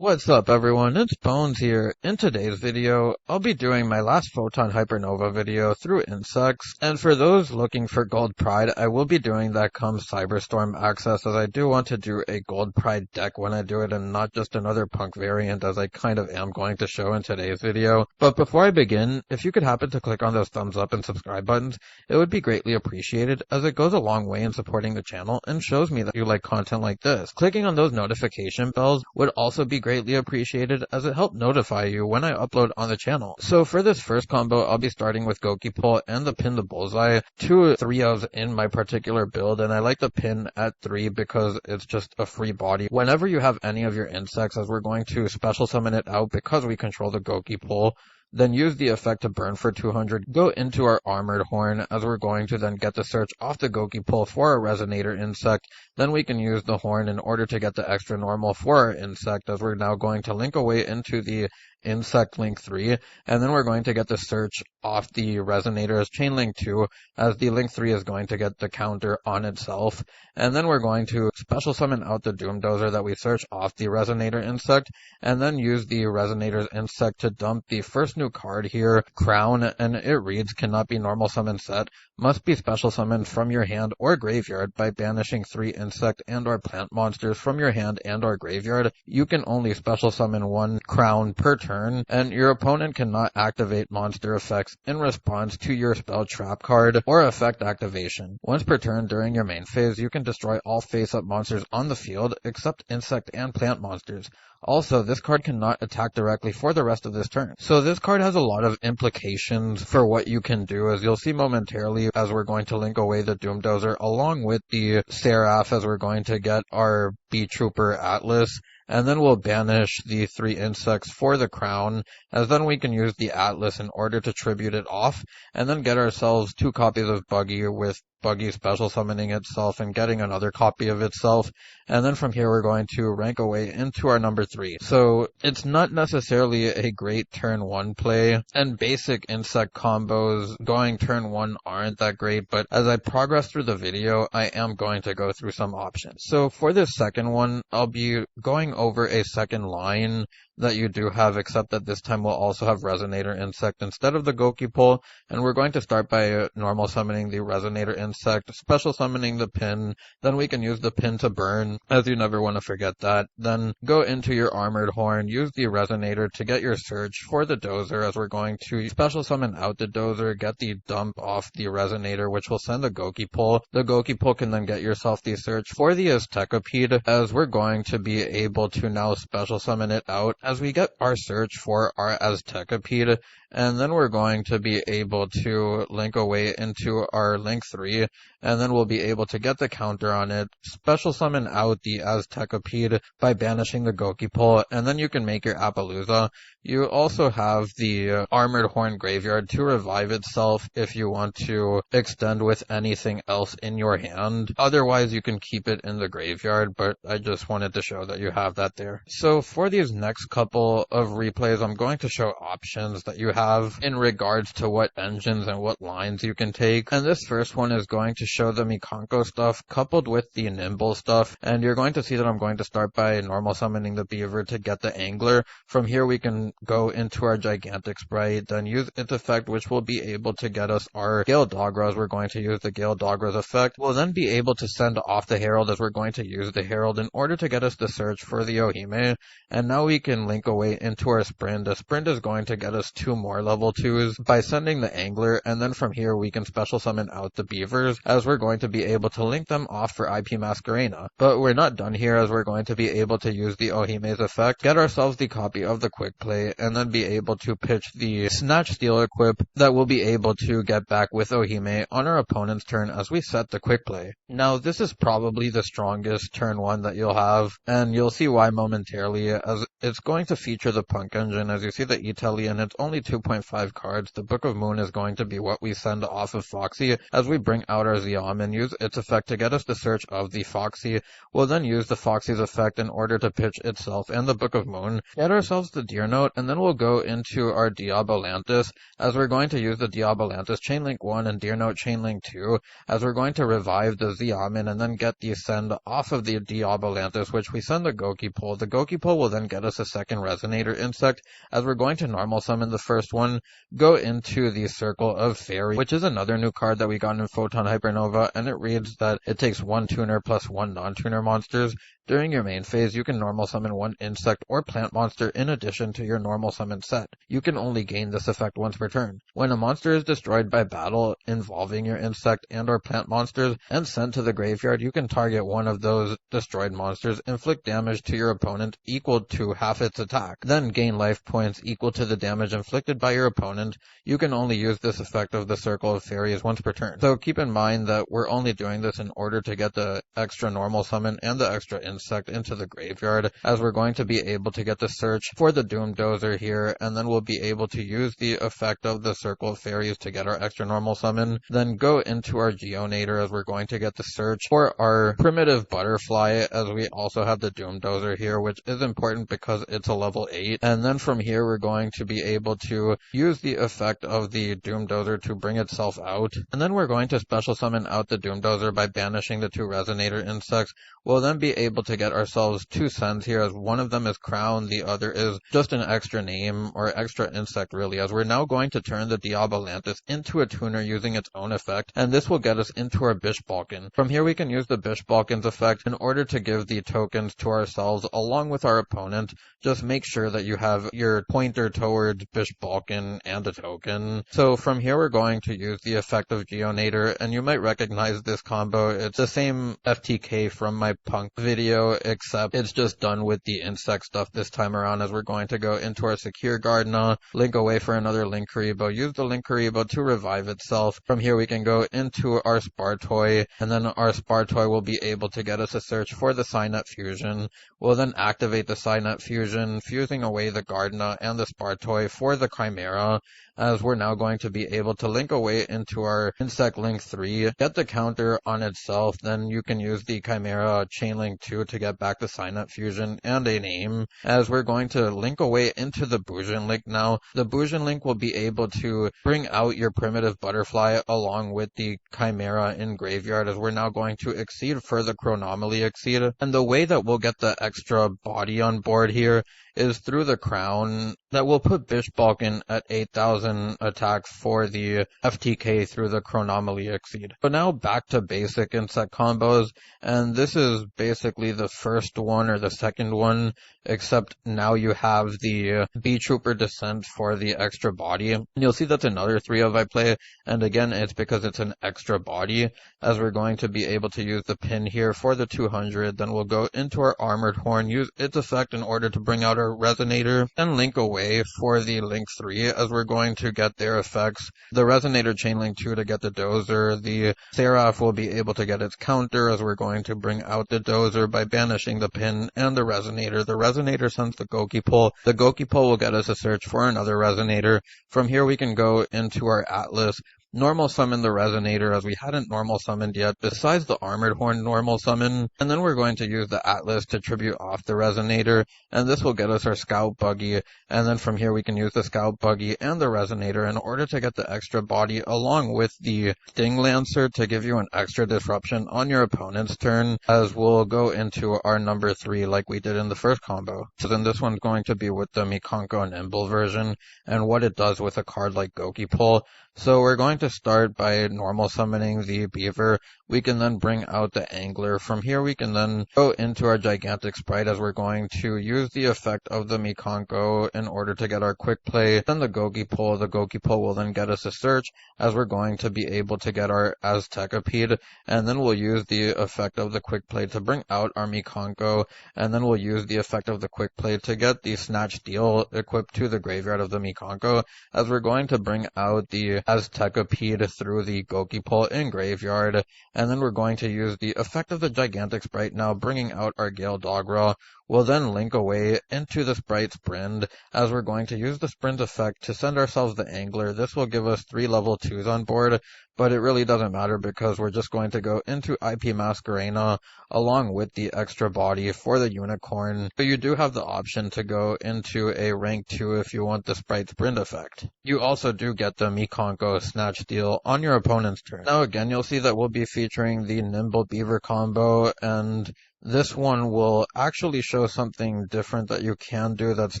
What's up everyone, it's Bones here. In today's video, I'll be doing my last Photon Hypernova video through insects, and for those looking for Gold Pride, I will be doing that come Cyberstorm access, as I do want to do a Gold Pride deck when I do it and not just another Punk variant, as I kind of am going to show in today's video. But before I begin, if you could happen to click on those thumbs up and subscribe buttons, it would be greatly appreciated, as it goes a long way in supporting the channel and shows me that you like content like this. Clicking on those notification bells would also be greatly appreciated, as it helps notify you when I upload on the channel. So for this first combo, I'll be starting with Gokipole and the Pin the Bullseye, 2 3-ofs in my particular build, and I like the Pin at 3 because it's just a free body. Whenever you have any of your insects, as we're going to special summon it out because we control the Gokipole, then use the effect to burn for 200, go into our Armored Horn, as we're going to then get the search off the Gokipole for a Resonator insect. Then we can use the Horn in order to get the extra normal for our insect, as we're now going to link away into the Insect Link 3, and then we're going to get the search off the Resonator as Chain Link 2, as the Link 3 is going to get the counter on itself, and then we're going to special summon out the Doom Dozer that we search off the Resonator insect, and then use the Resonator's insect to dump the first new card here, Crown, and it reads, cannot be normal summon set, must be special summoned from your hand or graveyard by banishing 3 insect and or plant monsters from your hand and or graveyard. You can only special summon 1 Crown per turn, and your opponent cannot activate monster effects in response to your spell trap card or effect activation. Once per turn during your main phase, you can destroy all face-up monsters on the field except insect and plant monsters. Also, this card cannot attack directly for the rest of this turn. So this card has a lot of implications for what you can do, as you'll see momentarily, as we're going to link away the Doom Dozer along with the Seraph, as we're going to get our B-Trooper Atlas. And then we'll banish the 3 insects for the Crown, as then we can use the Atlas in order to tribute it off, and then get ourselves 2 copies of Buggy, with Buggy special summoning itself and getting another copy of itself, and then from here we're going to rank away into our number 3. So it's not necessarily a great turn 1 play, and basic insect combos going turn 1 aren't that great, but as I progress through the video, I am going to go through some options. So for this second one, I'll be going over a second line that you do have, except that this time we'll also have Resonator Insect instead of the Gokipole, and we're going to start by normal summoning the Resonator Insect, special summoning the Pin, then we can use the Pin to burn, as you never want to forget that. Then go into your Armored Horn, use the Resonator to get your search for the Dozer, as we're going to special summon out the Dozer, get the dump off the Resonator, which will send the Gokipole. The Gokipole can then get yourself the search for the Aztekipede, as we're going to be able to now special summon it out, as we get our search for our Aztekipede, and then we're going to be able to link away into our Link 3, and then we'll be able to get the counter on it, special summon out the Aztekipede by banishing the Gokipole, and then you can make your Appaloosa. You also have the Armored Horn Graveyard to revive itself if you want to extend with anything else in your hand. Otherwise, you can keep it in the graveyard, but I just wanted to show that you have that there. So for these next couple of replays, I'm going to show options that you have in regards to what engines and what lines you can take. And this first one is going to show the Mikanko stuff coupled with the Nimble stuff. And you're going to see that I'm going to start by normal summoning the Beaver to get the Angler. From here we can go into our Gigantic Sprite, then use its effect, which will be able to get us our Gale Dogra, as we're going to use the Gale Dogra's effect. We'll then be able to send off the Herald, as we're going to use the Herald in order to get us the search for the Ohime. And now we can link away into our Sprint. The Sprint is going to get us 2 more level 2s by sending the Angler, and then from here we can special summon out the Beavers, as we're going to be able to link them off for IP Masquerena. But we're not done here, as we're going to be able to use the Ohime's effect, get ourselves the copy of the Quick Play, and then be able to pitch the Snatch Steel equip that we'll be able to get back with Ohime on our opponent's turn as we set the Quick Play. Now this is probably the strongest turn 1 that you'll have, and you'll see why momentarily, as it's going to feature the Punk engine. As you see the E-Telly, and it's only 2.5 cards. The Book of Moon is going to be what we send off of Foxy, as we bring out our Xiamen, use its effect to get us the search of the Foxy. We'll then use the Foxy's effect in order to pitch itself and the Book of Moon, get ourselves the Deer Note, and then we'll go into our Diabolantis, as we're going to use the Diabolantis Chainlink 1 and Deer Note Chainlink 2, as we're going to revive the Xiamen and then get the send off of the Diabolantis, which we send the Gokipole. The Gokipole will then get us a second Resonator Insect, as we're going to normal summon the first one, go into the Circle of Fairy, which is another new card that we got in Photon Hypernova, and it reads that it takes 1 tuner plus 1 non-tuner monsters. During your main phase, you can normal summon 1 insect or plant monster in addition to your normal summon set. You can only gain this effect once per turn. When a monster is destroyed by battle involving your insect and or plant monsters and sent to the graveyard, you can target one of those destroyed monsters, inflict damage to your opponent equal to half its attack, then gain life points equal to the damage inflicted by your opponent. You can only use this effect of the Circle of Fairies once per turn. So keep in mind that we're only doing this in order to get the extra normal summon and the extra insect into the graveyard, as we're going to be able to get the search for the Doom Dozer here, and then we'll be able to use the effect of the Circle of Fairies to get our extra normal summon, then go into our Geonator as we're going to get the search for our Primitive Butterfly, as we also have the Doom Dozer here, which is important because it's a level 8, and then from here we're going to be able to use the effect of the Doom Dozer to bring itself out, and then we're going to special summon out the Doom Dozer by banishing the 2 Resonator Insects. We'll then be able to get ourselves 2 sends here, as one of them is Crown, the other is just an extra name, or extra insect really, as we're now going to turn the Diabolantis into a tuner using its own effect, and this will get us into our Bishbalkin. From here we can use the Bishbalkin's effect in order to give the tokens to ourselves along with our opponent. Just make sure that you have your pointer towards Bishbalkin and a token. So from here we're going to use the effect of Geonator, and you might recognize this combo. It's the same FTK from my P.U.N.K video, except it's just done with the insect stuff this time around, as we're going to go into our Secure Gardener, link away for another Linkuriboh, use the Linkuriboh to revive itself. From here we can go into our Spartoy, and then our Spartoy will be able to get us a search for the Cynet Fusion. We'll then activate the Cynet Fusion, fusing away the Gardener and the Spartoy for the Chimera, as we're now going to be able to link away into our Insect Link 3, get the counter on itself, then you can use the Chimera Chainlink 2 to get back the Cynet Fusion and a name, as we're going to link away into the Bujin Link now. The Bujin Link will be able to bring out your Primitive Butterfly along with the Chimera in graveyard, as we're now going to exceed for the Chronomaly Exceed, and the way that we'll get the extra body on board here is through the Crown that will put Bishbalkin at 8,000 attack for the FTK through the Chronomaly Exceed. But now back to basic insect combos, and this is basically the first one or the second one, except now you have the Bee Trooper Descent for the extra body. And you'll see that's another 3 of I play, and again it's because it's an extra body, as we're going to be able to use the pin here for the 200, then we'll go into our Armored Horn, use its effect in order to bring out our Resonator, and link away for the Link 3, as we're going to get their effects. The Resonator Chainlink 2 to get the Dozer, the Seraph will be able to get its counter, as we're going to bring out the Dozer by banishing the pin and the Resonator. The Resonator sends the Gokipole. The Gokipole will get us a search for another Resonator. From here we can go into our Atlas, normal summon the Resonator, as we hadn't normal summoned yet besides the Armored Horn normal summon, and then we're going to use the Atlas to tribute off the Resonator, and this will get us our Scout Buggy, and then from here we can use the Scout Buggy and the Resonator in order to get the extra body along with the Sting Lancer to give you an extra disruption on your opponent's turn, as we'll go into our number 3 like we did in the first combo. So then this one's going to be with the Mikanko Nimble version, and what it does with a card like Gokipole. So we're going to start by normal summoning the Beaver. We can then bring out the Angler. From here we can then go into our Gigantic Sprite, as we're going to use the effect of the Mikanko in order to get our quick play. Then the Gokipole. The Gokipole will then get us a search, as we're going to be able to get our Aztekipede, and then we'll use the effect of the quick play to bring out our Mikanko, and then we'll use the effect of the quick play to get the Snatch Deal equipped to the graveyard of the Mikanko, as we're going to bring out the Aztekipede through the Gokipole in graveyard, and then we're going to use the effect of the Gigantic Sprite now, bringing out our Gale Dogra. We'll then link away into the Sprite Sprint, as we're going to use the Sprint effect to send ourselves the Angler. This will give us 3 level 2s on board, but it really doesn't matter because we're just going to go into IP Masquerena along with the extra body for the Unicorn. So you do have the option to go into a rank 2 if you want the Sprite Sprint effect. You also do get the Mikanko Snatch Steal on your opponent's turn. Now again, you'll see that we'll be featuring the Nimble Beaver combo, and this one will actually show something different that you can do that's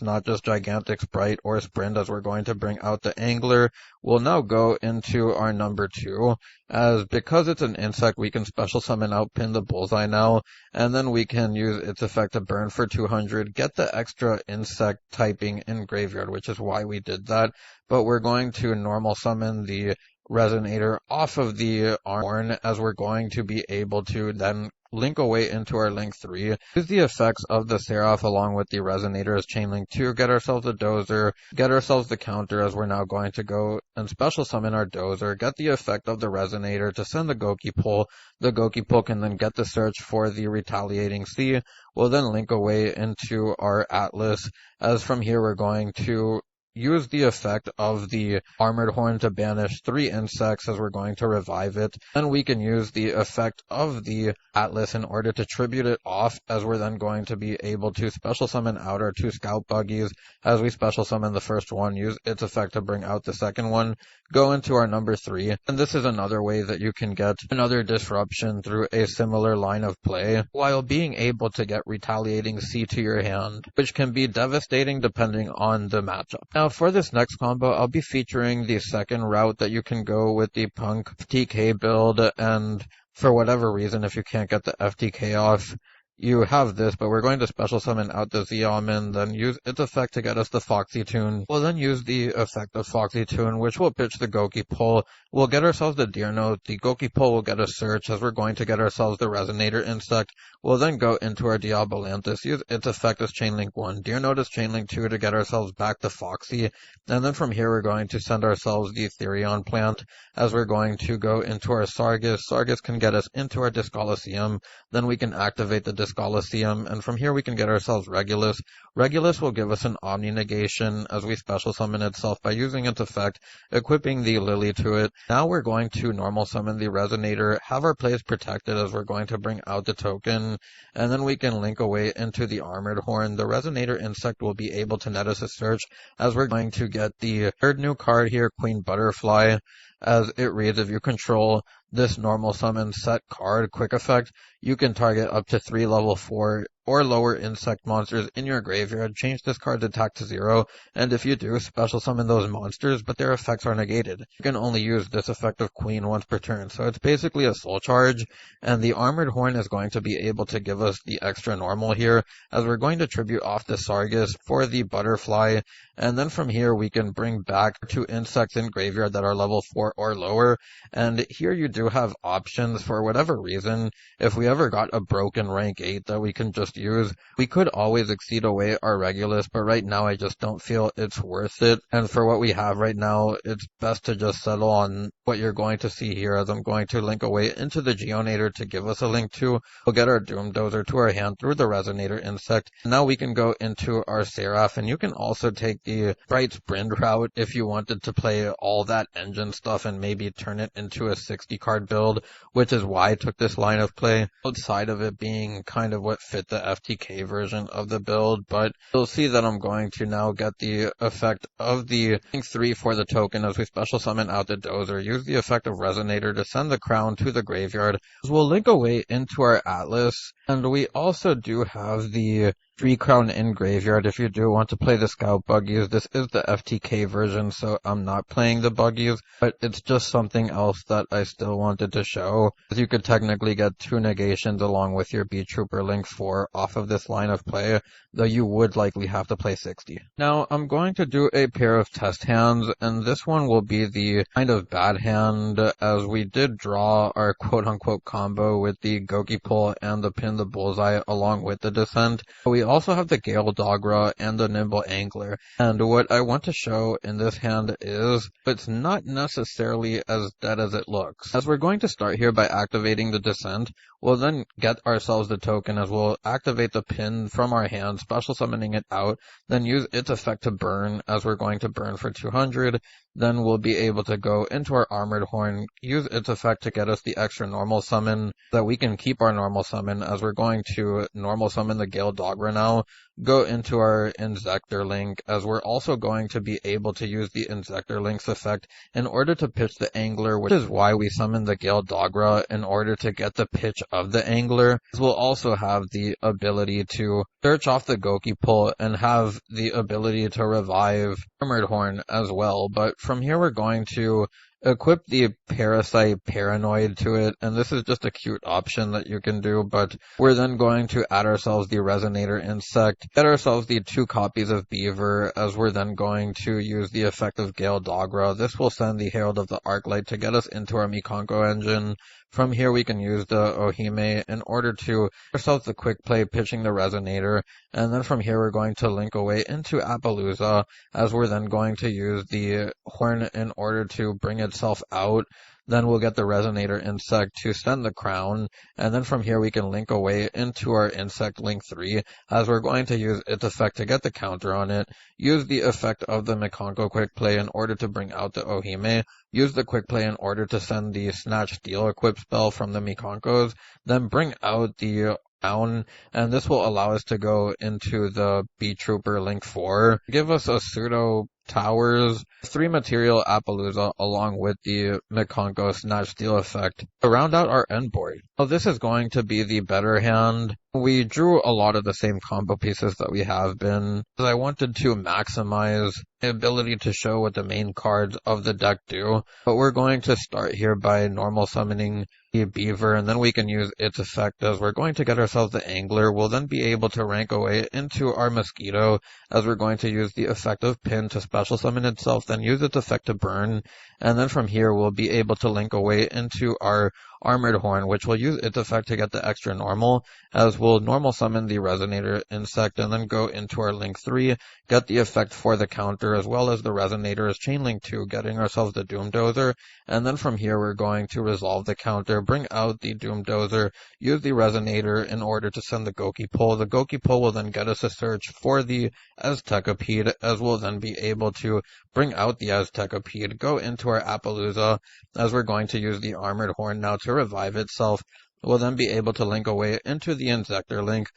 not just Gigantic Sprite or Sprint, as we're going to bring out the Angler. We'll now go into our number 2, as because it's an insect, we can special summon out Pin the Bullseye now, and then we can use its effect to burn for 200, get the extra insect typing in graveyard, which is why we did that. But we're going to normal summon the Resonator off of the horn, as we're going to be able to then link away into our link 3, use the effects of the Seraph along with the Resonator as chain link 2, get ourselves a Dozer, get ourselves the counter, as we're now going to go and special summon our Dozer, get the effect of the Resonator to send the Goki Pull. The Goki Pull can then get the search for the Retaliating Sea. We'll then link away into our Atlas, as from here we're going to use the effect of the Armored Horn to banish 3 insects, as we're going to revive it. Then we can use the effect of the Atlas in order to tribute it off, as we're then going to be able to special summon out our 2 Scout Buggies. As we special summon the first one, use its effect to bring out the second one, go into our number 3, and this is another way that you can get another disruption through a similar line of play, while being able to get Retaliating Sea to your hand, which can be devastating depending on the matchup. Now for this next combo, I'll be featuring the second route that you can go with the P.U.N.K FTK build, and for whatever reason, if you can't get the FTK off, you have this, but we're going to special summon out the Zeomin, then use its effect to get us the Foxy Tune. We'll then use the effect of Foxy Tune, which will pitch the Goki Pull. We'll get ourselves the Deer Note. The Goki Pull will get a search, as we're going to get ourselves the Resonator insect. We'll then go into our Diabolantis, use its effect as Chainlink 1. Deer Note is Chainlink 2 to get ourselves back the Foxy. And then from here we're going to send ourselves the Therion plant, as we're going to go into our Sargus. Sargus can get us into our Discoloseum. Then we can activate the Discoloseum, and from here we can get ourselves Regulus. Regulus will give us an Omni Negation, as we special summon itself by using its effect, equipping the Lily to it. Now we're going to normal summon the Resonator, have our plays protected, as we're going to bring out the token, and then we can link away into the Armored Horn. The Resonator insect will be able to net us a search, as we're going to get the third new card here, Queen Butterfly. As it reads, if you control this normal summon set card quick effect, you can target up to 3 level 4 or lower insect monsters in your graveyard. Change this card's attack to 0, and if you do, special summon those monsters, but their effects are negated. You can only use this effect of Queen once per turn, so it's basically a soul charge, and the Armored Horn is going to be able to give us the extra normal here, as we're going to tribute off the Sargus for the Butterfly, and then from here we can bring back 2 insects in graveyard that are level 4 or lower, and here you do have options for whatever reason. If we ever got a broken rank 8 that we can just use, we could always exceed away our Regulus, but right now I just don't feel it's worth it, and for what we have right now, it's best to just settle on what you're going to see here, as I'm going to link away into the Geonator to give us a link to. We'll get our Doom Dozer to our hand through the Resonator insect. Now we can go into our Seraph, and you can also take the Sprite Sprint route if you wanted to play all that engine stuff and maybe turn it into a 60 card build, which is why I took this line of play, outside of it being kind of what fit the FTK version of the build. But you'll see that I'm going to now get the effect of the link 3 for the token, as we special summon out the Dozer, use the effect of Resonator to send the crown to the graveyard. We'll link away into our Atlas, and we also do have the 3 crown in graveyard if you do want to play the Scout Buggies. This is the FTK version, so I'm not playing the Buggies, but it's just something else that I still wanted to show, as you could technically get 2 negations along with your B-Trooper Link 4 off of this line of play, though you would likely have to play 60. Now, I'm going to do a pair of test hands, and this one will be the kind of bad hand, as we did draw our quote-unquote combo with the Goki Pull and the Pin the Bullseye along with the Descent. We also have the Gale Dogra and the Nimble Angler, and what I want to show in this hand is it's not necessarily as dead as it looks. As we're going to start here by activating the Descent, We'll then get ourselves the token as we'll activate the P.U.N. from our hand, special summoning it out, then use its effect to burn as we're going to burn for 200. Then we'll be able to go into our Armored Horn, use its effect to get us the extra normal summon, that we can keep our normal summon as we're going to normal summon the Gale Dogra now, go into our Inzektor Link as we're also going to be able to use the Inzektor Link's effect in order to pitch the Angler, which is why we summon the Gale Dogra in order to get the pitch of the Angler. We'll also have the ability to search off the Goki Pull and have the ability to revive Armored Horn as well, but from here we're going to equip the Parasite Paranoid to it, and this is just a cute option that you can do, but we're then going to add ourselves the Resonator Insect, get ourselves the 2 copies of Beaver, as we're then going to use the effect of Gale Dogra. This will send the Herald of the Arclight to get us into our Mikanko engine. From here we can use the Ohime in order to get ourselves the quick play, pitching the Resonator, and then from here we're going to link away into Appaloosa, as we're then going to use the Horn in order to bring itself out. Then we'll get the Resonator Insect to send the Crown, and then from here we can link away into our Insect Link 3, as we're going to use its effect to get the counter on it, use the effect of the Mikanko Quick Play in order to bring out the Ohime, use the Quick Play in order to send the Snatch Steel equip spell from the Mikankos, then bring out the Down, and this will allow us to go into the B-Trooper Link 4, give us a pseudo Towers, 3 material Appaloosa along with the Mikanko Snatch Steel effect to round out our end board. So this is going to be the better hand. We drew a lot of the same combo pieces that we have been, because I wanted to maximize the ability to show what the main cards of the deck do, but we're going to start here by normal summoning the Beaver, and then we can use its effect as we're going to get ourselves the Angler. We'll then be able to rank away into our Mosquito, as we're going to use the effect of P.U.N. to special summon itself, then use its effect to burn, and then from here we'll be able to link away into our Armored Horn, which will use its effect to get the extra normal, as we'll normal summon the Resonator Insect and then go into our Link 3, get the effect for the counter, as well as the Resonator's Chain Link 2, getting ourselves the Doom Dozer, and then from here we're going to resolve the counter, bring out the Doom Dozer, use the Resonator in order to send the Goki Pull. The Goki Pull will then get us a search for the Aztekipede, as we'll then be able to bring out the Aztekipede, go into our Appaloosa, as we're going to use the Armored Horn now to revive itself. We'll then be able to link away into the Inzektor Link.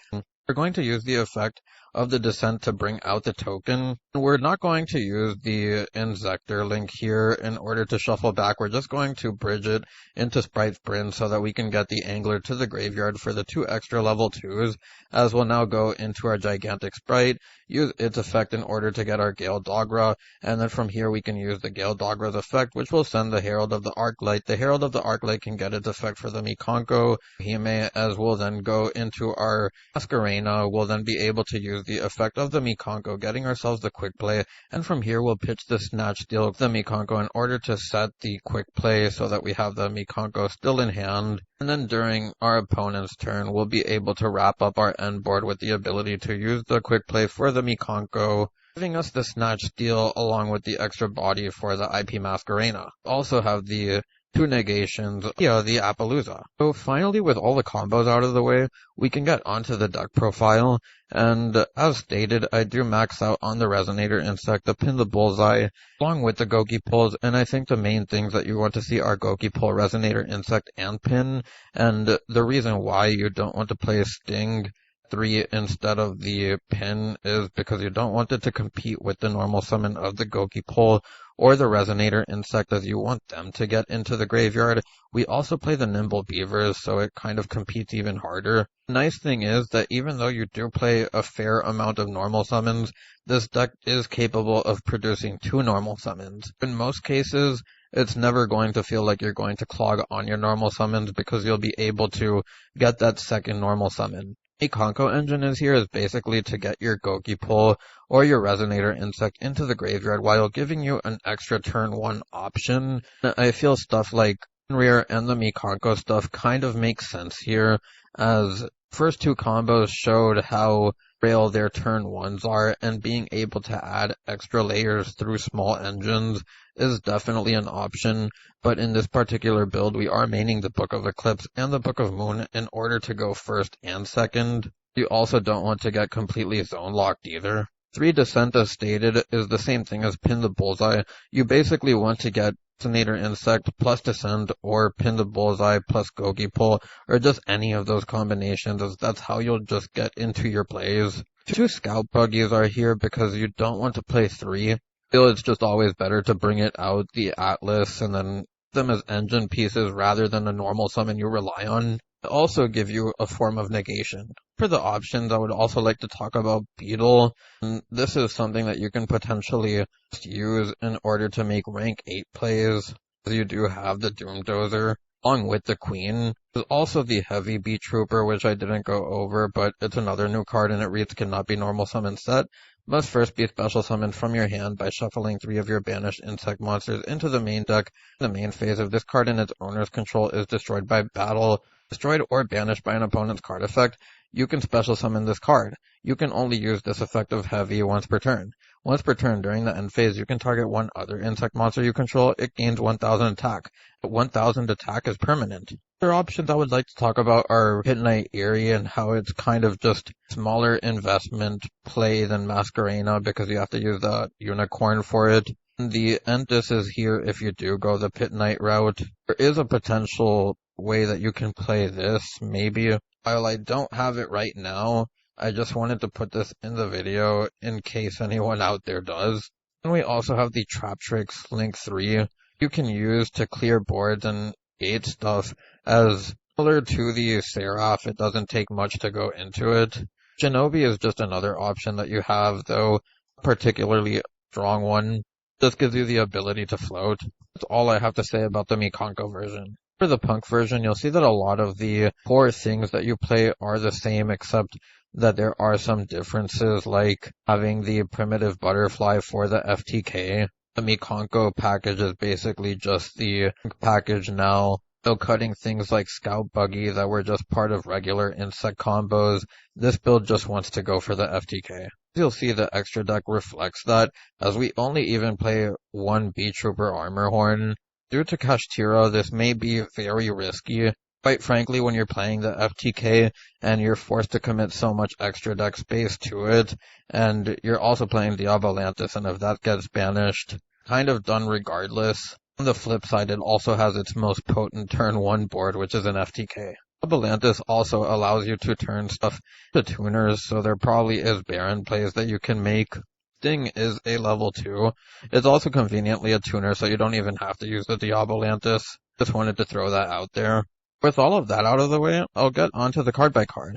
We're going to use the effect of the Descent to bring out the token. We're not going to use the Inzektor Link here in order to shuffle back. We're just going to bridge it into Sprite Sprint so that we can get the Angler to the graveyard for the 2 extra level 2s, as we'll now go into our Gigantic Sprite, use its effect in order to get our Gale Dogra, and then from here we can use the Gale Dogra's effect, which will send the Herald of the Arclight. The Herald of the Arclight can get its effect for the Mikanko Hime, as we'll then go into our Masquerena. We'll then be able to use the effect of the Mikanko, getting ourselves the quick play, and from here we'll pitch the Snatch Steel of the Mikanko in order to set the quick play so that we have the Mikanko still in hand. And then during our opponent's turn, we'll be able to wrap up our end board with the ability to use the quick play for the Mikanko, giving us the Snatch Steel along with the extra body for the IP Masquerena. Also have the 2 negations, the Appaloosa. So finally, with all the combos out of the way, we can get onto the deck profile, and as stated, I do max out on the Resonator Insect, the Pin the Bullseye, along with the Goki Pulls, and I think the main things that you want to see are Goki Pull, Resonator Insect, and Pin, and the reason why you don't want to play Sting 3 instead of the P.U.N. is because you don't want it to compete with the normal summon of the Goki Pull or the Resonator Insect, as you want them to get into the graveyard. We also play the Nimble Beavers, so it kind of competes even harder. The nice thing is that even though you do play a fair amount of normal summons, this deck is capable of producing 2 normal summons. In most cases, it's never going to feel like you're going to clog on your normal summons because you'll be able to get that second normal summon. Mikanko engine is here is basically to get your Goki Pull or your Resonator Insect into the graveyard while giving you an extra turn 1 option. I feel stuff like Rear and the Mikanko stuff kind of makes sense here, as first 2 combos showed how frail their turn ones are, and being able to add extra layers through small engines is definitely an option. But in this particular build, we are maining the Book of Eclipse and the Book of Moon in order to go first and second. You also don't want to get completely zone locked either. 3 Descent, as stated, is the same thing as Pin the Bullseye. You basically want to get Fascinator Insect plus Descent, or Pin the Bullseye plus Gogi Pull, or just any of those combinations, as that's how you'll just get into your plays. 2 Scout Buggies are here because you don't want to play 3. I feel it's just always better to bring it out the Atlas and then them as engine pieces rather than a normal summon you rely on. Also give you a form of negation. For the options, I would also like to talk about Beetle. And this is something that you can potentially use in order to make rank 8 plays, as you do have the Doom Dozer, along with the Queen. There's also the Heavy Beat Trooper, which I didn't go over, but it's another new card, and it reads cannot be normal summon set. Must first be special summoned from your hand by shuffling 3 of your banished insect monsters into the main deck. In the main phase, if this card in its owner's control is destroyed by battle, destroyed or banished by an opponent's card effect, you can special summon this card. You can only use this effect of Heavy once per turn. Once per turn during the end phase, you can target one other insect monster you control. It gains 1000 attack. But 1000 attack is permanent. Other options I would like to talk about are Hit Knight Eerie and how it's kind of just smaller investment play than Masquerena because you have to use the unicorn for it. The Entis is here if you do go the Pit Knight route. There is a potential way that you can play this, maybe. While I don't have it right now, I just wanted to put this in the video in case anyone out there does. And we also have the Trap Tricks Link 3 you can use to clear boards and gate stuff. As similar to the Seraph, it doesn't take much to go into it. Shinobi is just another option that you have, though a particularly strong one. This gives you the ability to float. That's all I have to say about the Mikanko version. For the Punk version, you'll see that a lot of the core things that you play are the same, except that there are some differences, like having the primitive butterfly for the FTK. The Mikanko package is basically just the package now. So cutting things like Scout Buggy that were just part of regular insect combos, this build just wants to go for the FTK. You'll see the extra deck reflects that, as we only even play one Beat Trooper Armor Horn. Due to Kashtira, this may be very risky. Quite frankly, when you're playing the FTK and you're forced to commit so much extra deck space to it, and you're also playing Diabolantis, and if that gets banished, kind of done regardless. On the flip side, it also has its most potent turn 1 board, which is an FTK. Diabolantis also allows you to turn stuff to tuners, so there probably is Baron plays that you can make. Sting is a level 2. It's also conveniently a tuner, so you don't even have to use the Diabolantis. Just wanted to throw that out there. With all of that out of the way, I'll get onto the card by card.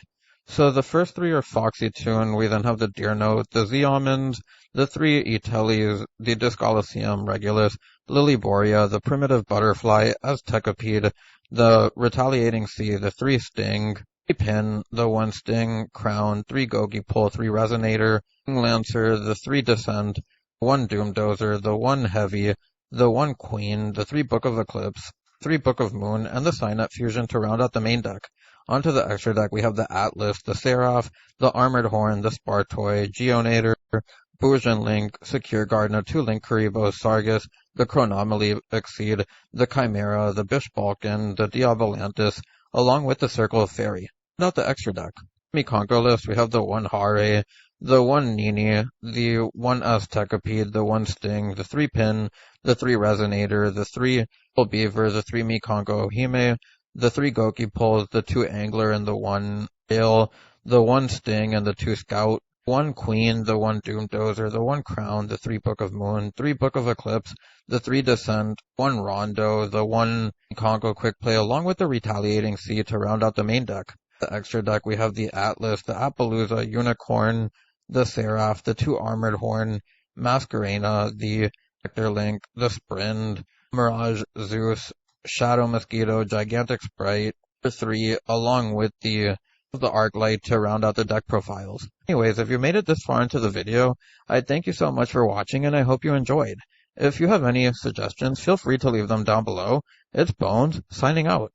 So the first 3 are Foxy Tune, we then have the Deer Note, the Z-Almonds, the 3 Itelis, the Discoloceum Regulus, Lilyboria, the Primitive Butterfly, Aztecopede, the Retaliating Sea, the 3 Sting, 3 Pin, the 1 Sting, Crown, 3 Gogi Pull, 3 Resonator, Lancer, the 3 Descent, 1 Doom Dozer, the 1 Heavy, the 1 Queen, the 3 Book of Eclipse, 3 Book of Moon, and the Signet Fusion to round out the main deck. Onto the extra deck, we have the Atlas, the Seraph, the Armored Horn, the Spartoy, Geonator, Bourgeon Link, Secure Gardener, 2 Link Karibos, Sargus, the Chronomaly Exceed, the Chimera, the Bish Balkan, the Diabolantis, along with the Circle of Fairy. Note the extra deck. Mikanko list, we have the 1 Hare, the 1 Nini, the 1 Aztecopede, the 1 Sting, the 3 Pin, the 3 Resonator, the 3 Beaver, the 3 Mikanko Ohime, the 3 Goki Pulls, the 2 Angler, and the 1 Ale, the 1 Sting, and the 2 Scout, 1 Queen, the 1 Doom Dozer, the 1 Crown, the 3 Book of Moon, 3 Book of Eclipse, the 3 Descent, 1 Rondo, the 1 Mikanko Quick Play, along with the Retaliating Sea to round out the main deck. The extra deck, we have the Atlas, the Appaloosa, Unicorn, the Seraph, the 2 Armored Horn, Masquerena, the Vector Link, the Sprint, Mirage, Zeus, Shadow Mosquito, Gigantic Sprite, the 3, along with the Arclight to round out the deck profiles. Anyways, if you made it this far into the video, I thank you so much for watching and I hope you enjoyed. If you have any suggestions, feel free to leave them down below. It's Bones, signing out.